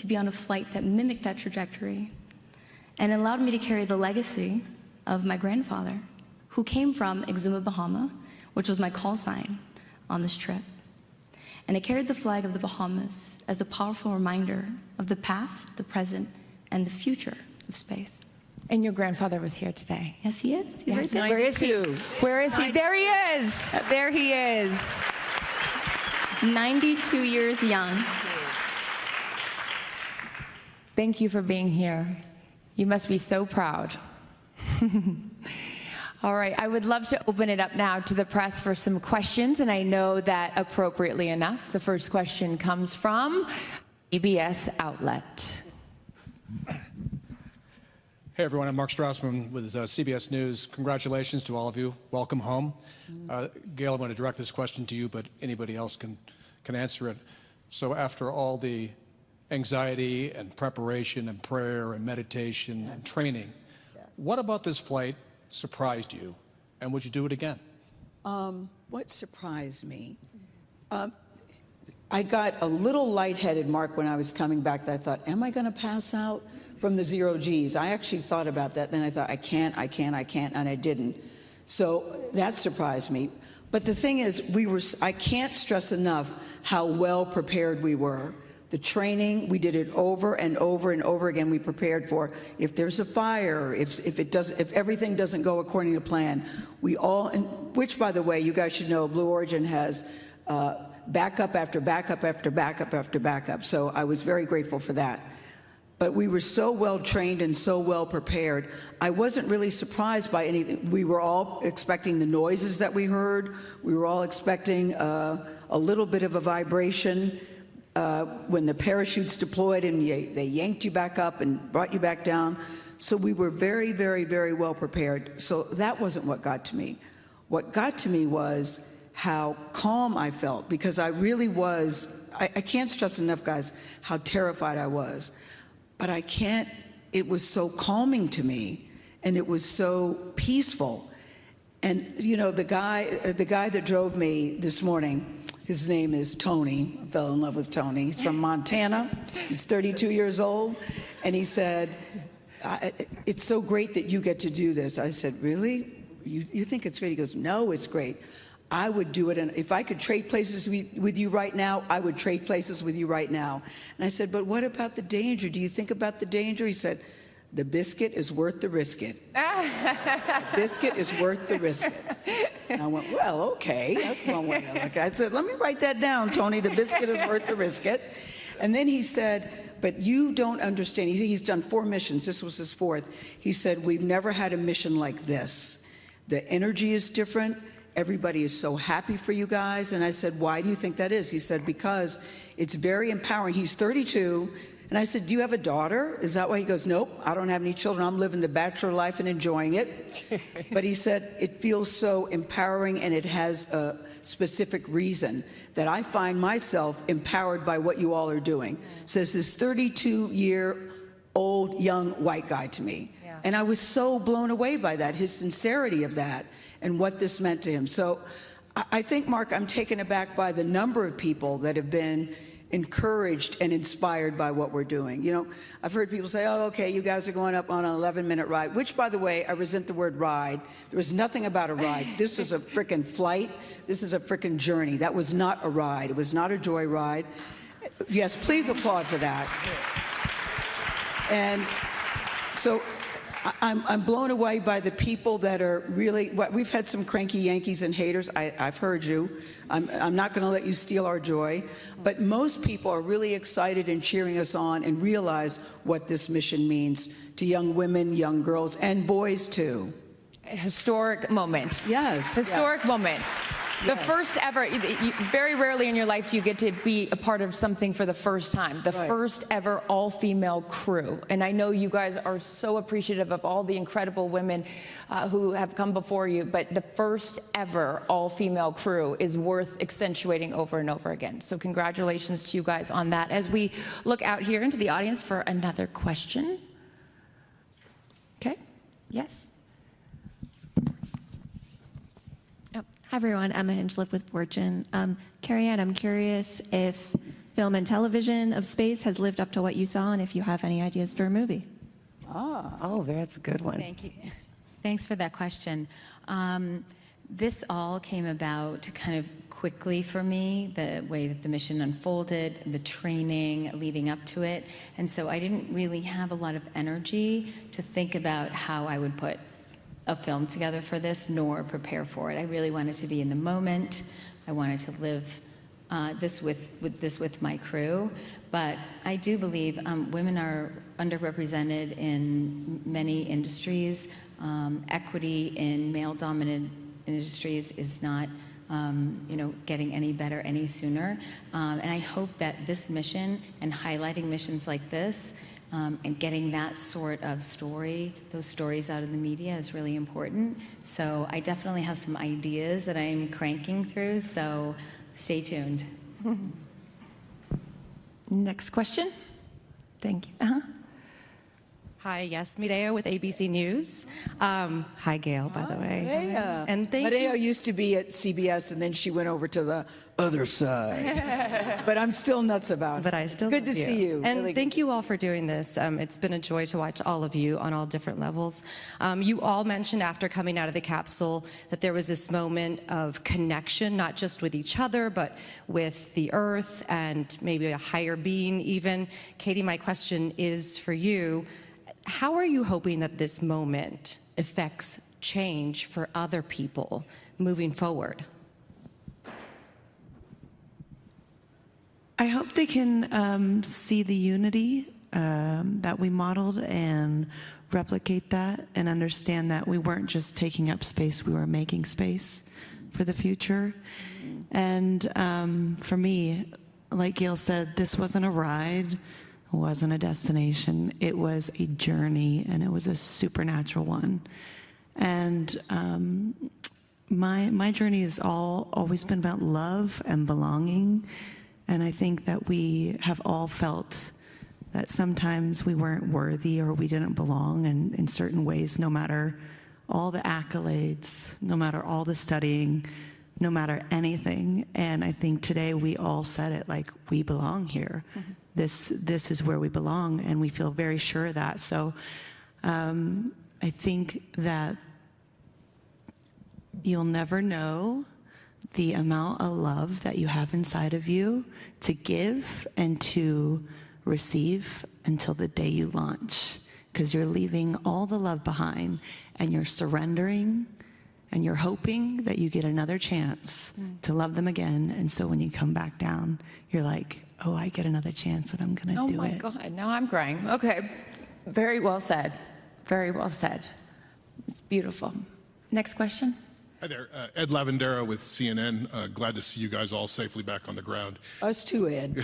to be on a flight that mimicked that trajectory. And it allowed me to carry the legacy of my grandfather, who came from Exuma, Bahama, which was my call sign on this trip. And it carried the flag of the Bahamas as a powerful reminder of the past, the present, and the future of space. And your grandfather was here today. Yes, he is. He's right there. Where is he? Where is he? There he is. There he is. 92 years young. Thank you for being here. You must be so proud. All right, I would love to open it up now to the press for some questions, and I know that appropriately enough, the first question comes from CBS Outlet. Hey everyone, I'm Mark Strassman with CBS News. Congratulations to all of you. Welcome home. Gayle, I want to direct this question to you, but anybody else can answer it. So after all the anxiety and preparation and prayer and meditation and training, what about this flight surprised you, and would you do it again? What surprised me? I got a little lightheaded, Mark, when I was coming back. That I thought, am I going to pass out from the 0 Gs? I actually thought about that. Then I thought, I can't, and I didn't. So that surprised me. But the thing is, I can't stress enough how well prepared we were. The training, we did it over and over and over again. We prepared for if there's a fire, if everything doesn't go according to plan. Which, by the way, you guys should know, Blue Origin has backup after backup after backup after backup. So I was very grateful for that. But we were so well trained and so well prepared. I wasn't really surprised by anything. We were all expecting the noises that we heard. We were all expecting a little bit of a vibration when the parachutes deployed and they yanked you back up and brought you back down. So we were very, very, very well prepared. So that wasn't what got to me. What got to me was how calm I felt, because I really was, I can't stress enough, guys, how terrified I was. But it was so calming to me, and it was so peaceful. And you know, the guy that drove me this morning, his name is Tony. I fell in love with Tony. He's from Montana. He's 32 years old. And he said, it's so great that you get to do this. I said, really? You think it's great? He goes, no, it's great. I would do it, and if I could trade places with you right now, I would trade places with you right now. And I said, but what about the danger? Do you think about the danger? He said, the biscuit is worth the risk it. The biscuit is worth the risk it. And I went, well, okay, that's one way to look at it. I said, let me write that down, Tony, the biscuit is worth the risk it. And then he said, but you don't understand. He's done 4 missions. This was his 4th. He said, we've never had a mission like this. The energy is different. Everybody is so happy for you guys. And I said, why do you think that is? He said, because it's very empowering. He's 32. And I said, do you have a daughter? Is that why? He goes, nope, I don't have any children. I'm living the bachelor life and enjoying it. But he said, it feels so empowering, and it has a specific reason that I find myself empowered by what you all are doing. Says this 32-year-old young white guy to me. Yeah. And I was so blown away by that, his sincerity of that, and what this meant to him. So I think, Mark, I'm taken aback by the number of people that have been encouraged and inspired by what we're doing. You know, I've heard people say, oh, okay, you guys are going up on an 11-minute ride, which, by the way, I resent the word ride. There was nothing about a ride. This is a frickin' flight. This is a frickin' journey. That was not a ride. It was not a joy ride. Yes, please applaud for that. And so I'm blown away by the people that are really, we've had some cranky Yankees and haters. I've heard you. I'm not going to let you steal our joy. But most people are really excited and cheering us on and realize what this mission means to young women, young girls, and boys too. A historic moment. Yes. Historic moment. The first ever, very rarely in your life do you get to be a part of something for the first time. The first ever all-female crew. And I know you guys are so appreciative of all the incredible women who have come before you, but the first ever all-female crew is worth accentuating over and over again. So congratulations to you guys on that. As we look out here into the audience for another question. Okay, yes. Hi everyone, Emma Hinchliff with Fortune. Carrie Ann, I'm curious if film and television of space has lived up to what you saw, and if you have any ideas for a movie. Oh, that's a good one. Thank you. Thanks for that question. This all came about kind of quickly for me, the way that the mission unfolded, the training leading up to it. And so I didn't really have a lot of energy to think about how I would put a film together for this, nor prepare for it. I really wanted to be in the moment. I wanted to live this with my crew. But I do believe women are underrepresented in many industries. Equity in male-dominant industries is not getting any better any sooner. And I hope that this mission and highlighting missions like this and getting that sort of story, those stories out of the media is really important. So I definitely have some ideas that I'm cranking through, so stay tuned. Next question. Thank you. Hi, yes, Mireya with ABC News. Hi, Gayle, by the way. Medea. And thank Medea you. used to be at CBS, and then she went over to the other side. But I'm still nuts about it. But I still Good to love see you. And Really thank you all for doing this. It's been a joy to watch all of you on all different levels. You all mentioned after coming out of the capsule that there was this moment of connection, not just with each other, but with the earth and maybe a higher being even. Katy, my question is for you. How are you hoping that this moment affects change for other people moving forward? I hope they can see the unity that we modeled and replicate that and understand that we weren't just taking up space, we were making space for the future. And for me, like Gayle said, this wasn't a ride. It wasn't a destination. It was a journey, and it was a supernatural one. And my journey has always been about love and belonging. And I think that we have all felt that sometimes we weren't worthy or we didn't belong in certain ways, no matter all the accolades, no matter all the studying, no matter anything. And I think today we all said it, like, we belong here. Mm-hmm. This is where we belong, and we feel very sure of that. So I think that you'll never know the amount of love that you have inside of you to give and to receive until the day you launch, because you're leaving all the love behind, and you're surrendering, and you're hoping that you get another chance to love them again. And so when you come back down, you're like, oh, I get another chance, and I'm going to do it. Oh my God, now I'm crying. Okay, very well said. Very well said. It's beautiful. Next question. Hi there, Ed Lavandera with CNN. Glad to see you guys all safely back on the ground. Us too, Ed.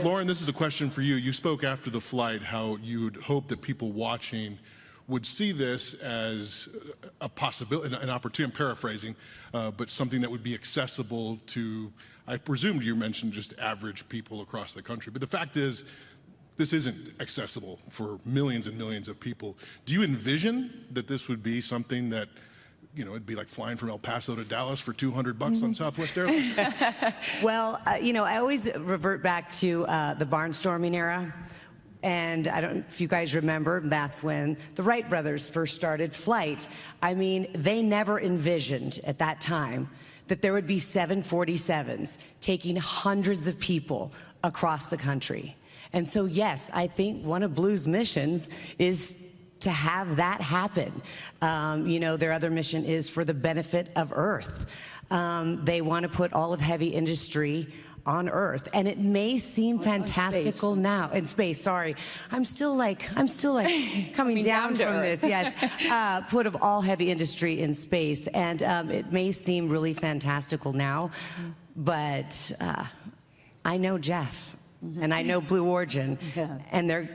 Lauren, this is a question for you. You spoke after the flight how you'd hope that people watching would see this as a possibility, an opportunity, I'm paraphrasing, but something that would be accessible to, I presumed you mentioned just average people across the country. But the fact is, this isn't accessible for millions and millions of people. Do you envision that this would be something that, it'd be like flying from El Paso to Dallas for $200 on Southwest Airlines? Well, I always revert back to the barnstorming era. And I don't know if you guys remember, that's when the Wright brothers first started flight. I mean, they never envisioned at that time that there would be 747s taking hundreds of people across the country. And so, yes, I think one of Blue's missions is to have that happen. Their other mission is for the benefit of Earth. They want to put all of heavy industry on Earth, and it may seem fantastical now in space. Sorry, I'm still like coming down from this. Yes, put of all heavy industry in space, and it may seem really fantastical now, but I know Jeff, and I know Blue Origin, and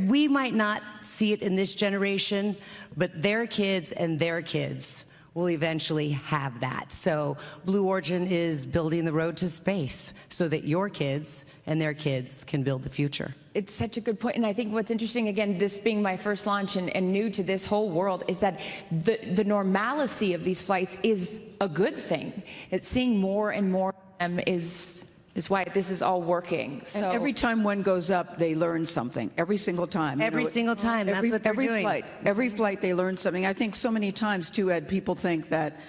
we might not see it in this generation, but their kids and their kids will eventually have that. So Blue Origin is building the road to space so that your kids and their kids can build the future. It's such a good point. And I think what's interesting, again, this being my first launch and new to this whole world, is that the normalcy of these flights is a good thing. It's seeing more and more of them is is why this is all working. So And every time one goes up, they learn something. Every single time. You Every know, single time. That's what they're every doing. Every flight, they learn something. I think so many times, too, Ed, people think that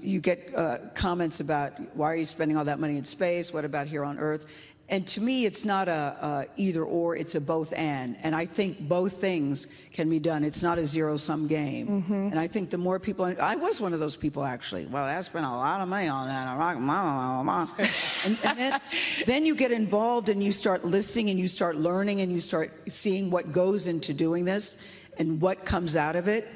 you get comments about, why are you spending all that money in space? What about here on Earth? And to me, it's not a either or, it's a both and. And I think both things can be done. It's not a zero-sum game. And I think the more people, I was one of those people, actually. Well, I spent a lot of money on that. And then you get involved and you start listening and you start learning and you start seeing what goes into doing this and what comes out of it.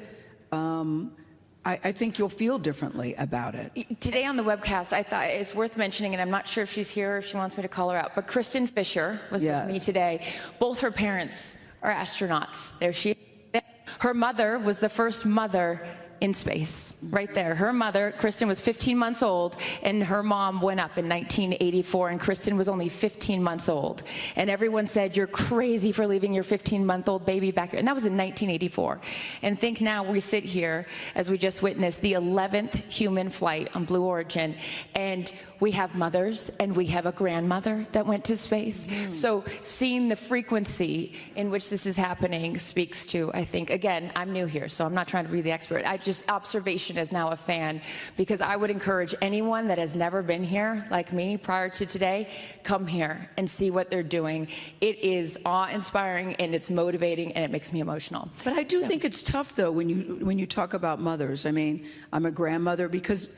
I think you'll feel differently about it. today on the webcast, I thought it's worth mentioning, and I'm not sure if she's here or if she wants me to call her out, but Kristen Fisher was with me today. Both her parents are astronauts. There she is. Her mother was the first mother in space, right there. Her mother, Kristen, was 15 months old, and her mom went up in 1984, and Kristen was only 15 months old. And everyone said, you're crazy for leaving your 15-month-old baby back here. And that was in 1984. And think now we sit here, as we just witnessed, the 11th human flight on Blue Origin, and we have mothers, and we have a grandmother that went to space. So seeing the frequency in which this is happening speaks to, I think, again, I'm new here, so I'm not trying to be the expert. Just observation as now a fan, because I would encourage anyone that has never been here, like me, prior to today, come here and see what they're doing. It is awe-inspiring, and it's motivating, and it makes me emotional. But I do think it's tough, though, when you talk about mothers. I mean, I'm a grandmother, because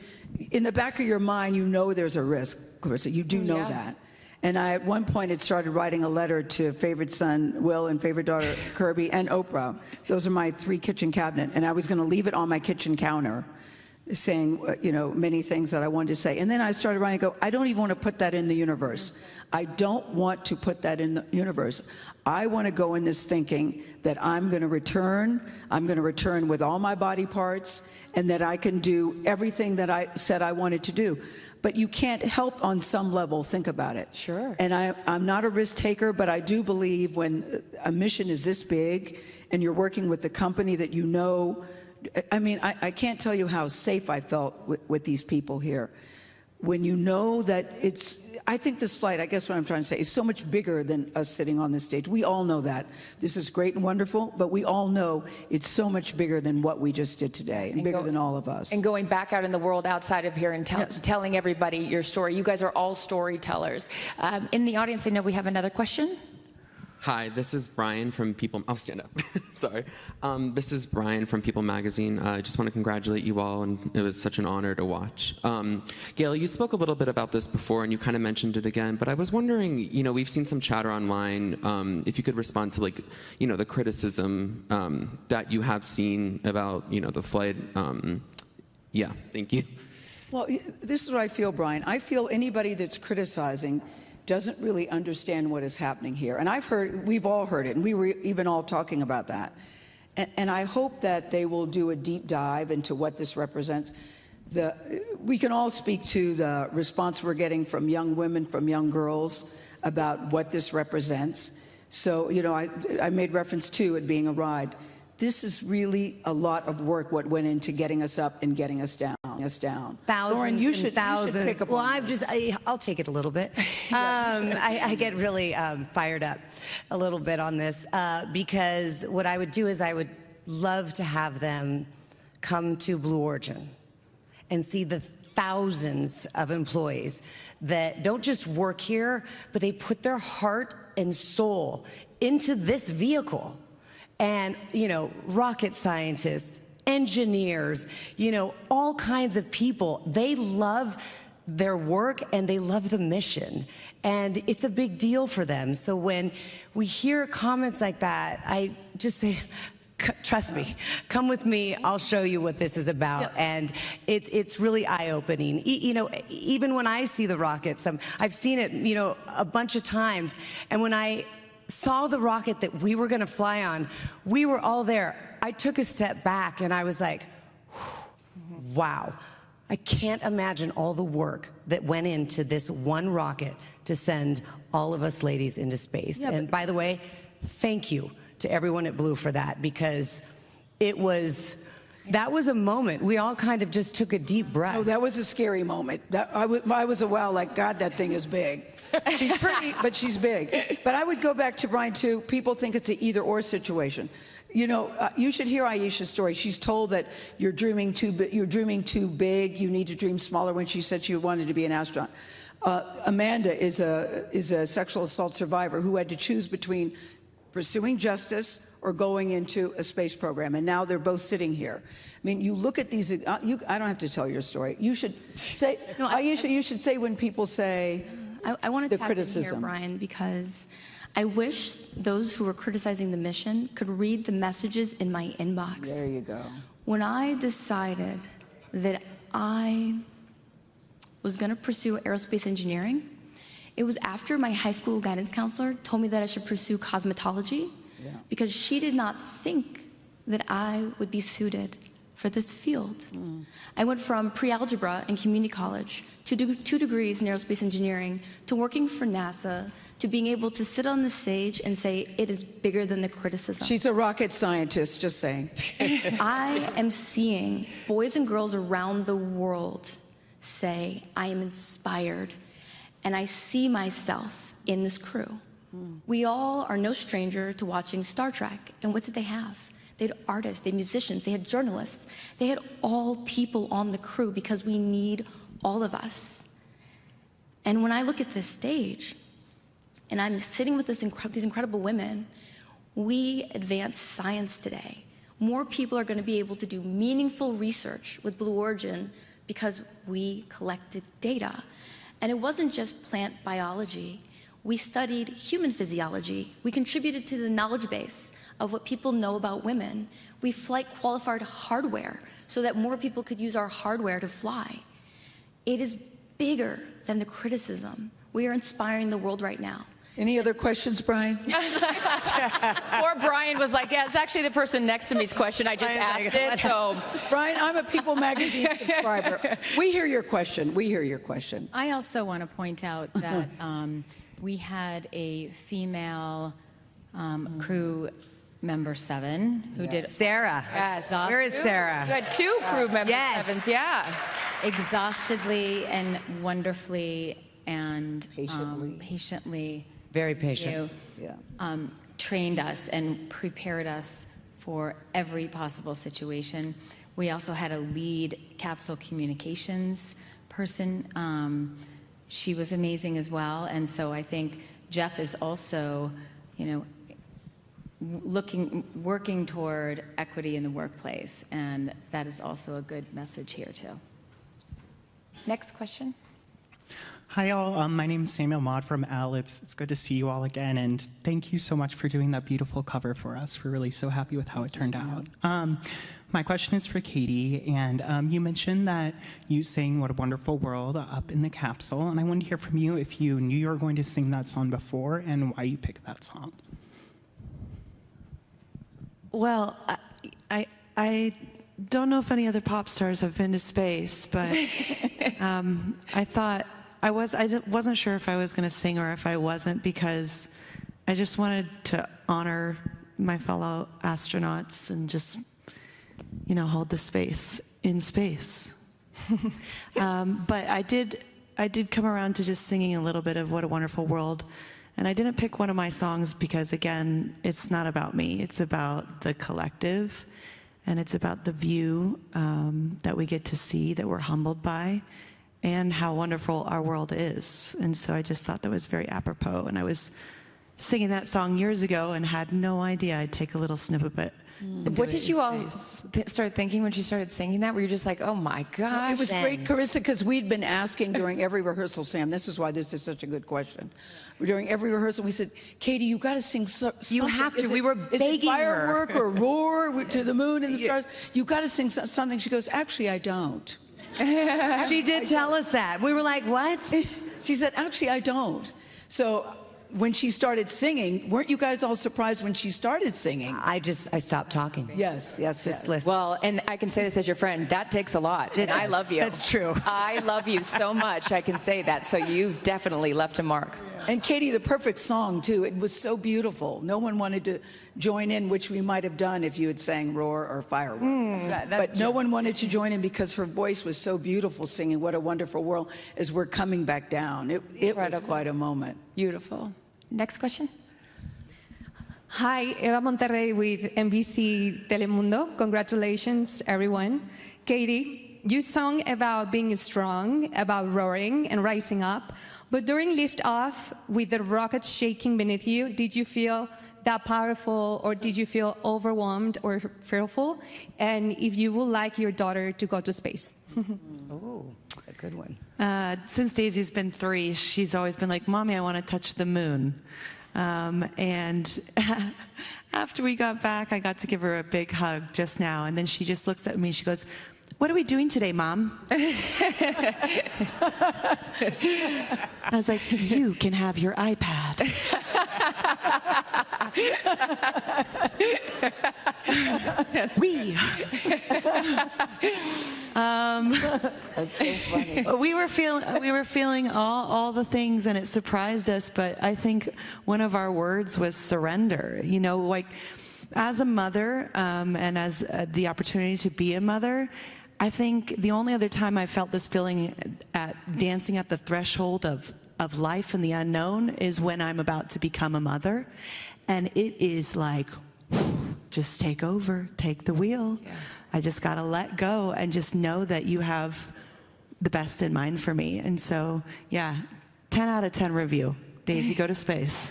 in the back of your mind, you know there's a risk, Clarissa. You do know that. And I, at one point, had started writing a letter to favorite son, Will, and favorite daughter, Kirby, and Oprah. Those are my 3 kitchen cabinet. And I was going to leave it on my kitchen counter, saying, you know, many things that I wanted to say. And then I started writing, I don't even want to put that in the universe. I don't want to put that in the universe. I want to go in this thinking that I'm going to return with all my body parts, and that I can do everything that I said I wanted to do. But you can't help on some level think about it. Sure. And I'm not a risk taker, but I do believe when a mission is this big and you're working with the company that you know, I mean, I can't tell you how safe I felt with these people here. When you know that I think this flight, I guess what I'm trying to say, is so much bigger than us sitting on this stage. We all know that. This is great and wonderful, but we all know it's so much bigger than what we just did today, and bigger than all of us. And going back out in the world outside of here and telling everybody your story. You guys are all storytellers. In the audience, I know we have another question. Hi, this is Brian from People. I'll stand up. Sorry. This is Brian from People Magazine. I just want to congratulate you all, and it was such an honor to watch. Gayle, you spoke a little bit about this before, and you kind of mentioned it again, but I was wondering, you know, we've seen some chatter online, if you could respond to, like, you know, the criticism that you have seen about, you know, the flight. Yeah, thank you. Well, this is what I feel, Brian. I feel anybody that's criticizing doesn't really understand what is happening here. And we've all heard it, and we were even all talking about that. And I hope that they will do a deep dive into what this represents. We can all speak to the response we're getting from young women, from young girls, about what this represents. So, you know, I made reference to it being a ride. This is really a lot of work, what went into getting us up and getting us down. Thousands Lauren, and thousands. You should pick up well, on this. I'll take it a little bit. I get really fired up a little bit on this because what I would do is I would love to have them come to Blue Origin and see the thousands of employees that don't just work here, but they put their heart and soul into this vehicle. And, you know, rocket scientists, engineers, you know, all kinds of people. They love their work and they love the mission. And it's a big deal for them. So when we hear comments like that, I just say, trust me, come with me, I'll show you what this is about. Yep. And it's really eye-opening. You know, even when I see the rockets, I've seen it, you know, a bunch of times. And when I saw the rocket that we were gonna fly on, we were all there. I took a step back and I was like, wow. I can't imagine all the work that went into this one rocket to send all of us ladies into space. Yeah, and by the way, thank you to everyone at Blue for that, because it was That was a moment. We all kind of just took a deep breath. Oh, that was a scary moment. I was a wow, like, God, that thing is big. She's pretty, but she's big. But I would go back to Brian, too. People think it's an either-or situation. You know, you should hear Aisha's story. She's told that you're dreaming too big, you need to dream smaller when she said she wanted to be an astronaut. Amanda is a sexual assault survivor who had to choose between pursuing justice or going into a space program, and now they're both sitting here. I mean, you look at these, I don't have to tell your story. You should say, no, Aisha, you should say when people say I want to the tap criticism. in here, Brian, because I wish those who were criticizing the mission could read the messages in my inbox. There you go. When I decided that I was going to pursue aerospace engineering, it was after my high school guidance counselor told me that I should pursue cosmetology because she did not think that I would be suited for this field. I went from pre-algebra in community college to 2 degrees in aerospace engineering to working for NASA to being able to sit on the stage and say it is bigger than the criticism. She's a rocket scientist, just saying. I am seeing boys and girls around the world say, I am inspired, and I see myself in this crew. We all are no stranger to watching Star Trek, and what did they have? They had artists, they had musicians, they had journalists. They had all people on the crew because we need all of us. And when I look at this stage, and I'm sitting with these incredible women, we advance science today. More people are going to be able to do meaningful research with Blue Origin because we collected data. And it wasn't just plant biology. We studied human physiology. We contributed to the knowledge base of what people know about women. We flight qualified hardware so that more people could use our hardware to fly. It is bigger than the criticism. We are inspiring the world right now. Any other questions, Brian? Or Brian was like, yeah, it's actually the person next to me's question. I just asked it, so. Brian, I'm a People magazine subscriber. We hear your question. We hear your question. I also want to point out that we had a female crew member 7 who did Sarah. Yes. Where is Sarah? You had 2 crew member 7s, yeah. exhaustedly and wonderfully and Patiently. patiently Very patient. trained us and prepared us for every possible situation. We also had a lead capsule communications person. She was amazing as well. And so I think Jeff is also, you know, working toward equity in the workplace. And that is also a good message here too. Next question. Hi, all. My name is Samuel Maude from Elle. It's good to see you all again, and thank you so much for doing that beautiful cover for us. We're really so happy with how it turned out. My question is for Katy, and you mentioned that you sang What a Wonderful World up in the capsule, and I wanted to hear from you if you knew you were going to sing that song before and why you picked that song. Well, I don't know if any other pop stars have been to space, but I thought I wasn't sure if I was going to sing or if I wasn't, because I just wanted to honor my fellow astronauts and just, you know, hold the space in space. But I did come around to just singing a little bit of What a Wonderful World. And I didn't pick one of my songs because, again, it's not about me. It's about the collective, and it's about the view that we get to see, that we're humbled by, and how wonderful our world is. And so I just thought that was very apropos. And I was singing that song years ago and had no idea I'd take a little snippet of it. What did you all start thinking when she started singing that? Were you just like, oh my gosh? It was great, Carissa, because we'd been asking during every rehearsal, Sam, this is why this is such a good question. During every rehearsal, we said, Katy, you got to sing something. You have to. We were begging her. Firework or roar to the moon and the stars? You got to sing something. She goes, actually, I don't. She did tell us that. We were like, what? She said, actually, I don't. So when she started singing, weren't you guys all surprised when she started singing? I stopped talking. Yes, Just listen. Well, and I can say this as your friend, that takes a lot. And I love you. That's true. I love you so much, I can say that. So you definitely left a mark. And Katy, the perfect song, too. It was so beautiful. No one wanted to join in, which we might have done if you had sang Roar or Firework. But no one wanted to join in because her voice was so beautiful singing What a Wonderful World as we're coming back down. It was quite a moment. Beautiful. Next question. Hi, Eva Monterrey with NBC Telemundo. Congratulations, everyone. Katy, you sung about being strong, about roaring and rising up. But during liftoff, with the rockets shaking beneath you, did you feel that powerful, or did you feel overwhelmed or fearful? And if you would like your daughter to go to space? Oh, a good one. Since Daisy's been 3, she's always been like, Mommy, I want to touch the moon. And after we got back, I got to give her a big hug just now. And then she just looks at me, she goes, what are we doing today, Mom? I was like, you can have your iPad. That's so funny. We were feeling all the things, and it surprised us. But I think one of our words was surrender. You know, like as a mother, and as the opportunity to be a mother, I think the only other time I felt this feeling at dancing at the threshold of life and the unknown is when I'm about to become a mother, and it is like, just take over, take the wheel. Yeah. I just got to let go and just know that you have the best in mind for me. And so, yeah, 10 out of 10 review. Daisy, go to space.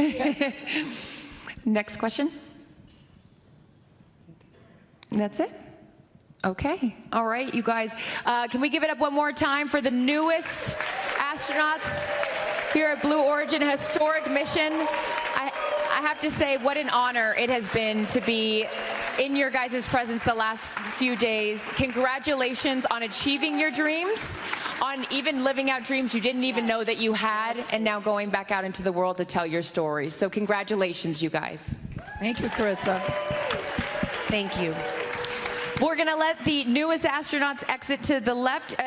Next question. That's it? Okay. All right, you guys. Can we give it up one more time for the newest astronauts here at Blue Origin, a historic mission? I have to say, what an honor it has been to be in your guys' presence the last few days. Congratulations on achieving your dreams, on even living out dreams you didn't even know that you had, and now going back out into the world to tell your stories. So congratulations, you guys. Thank you, Carissa. Thank you. We're going to let the newest astronauts exit to the left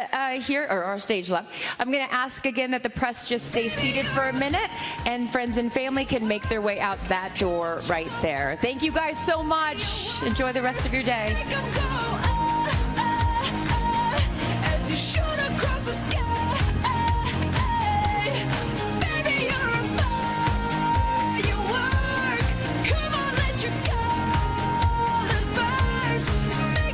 here, or our stage left. I'm going to ask again that the press just stay seated for a minute, and friends and family can make their way out that door right there. Thank you guys so much. Enjoy the rest of your day. As you should.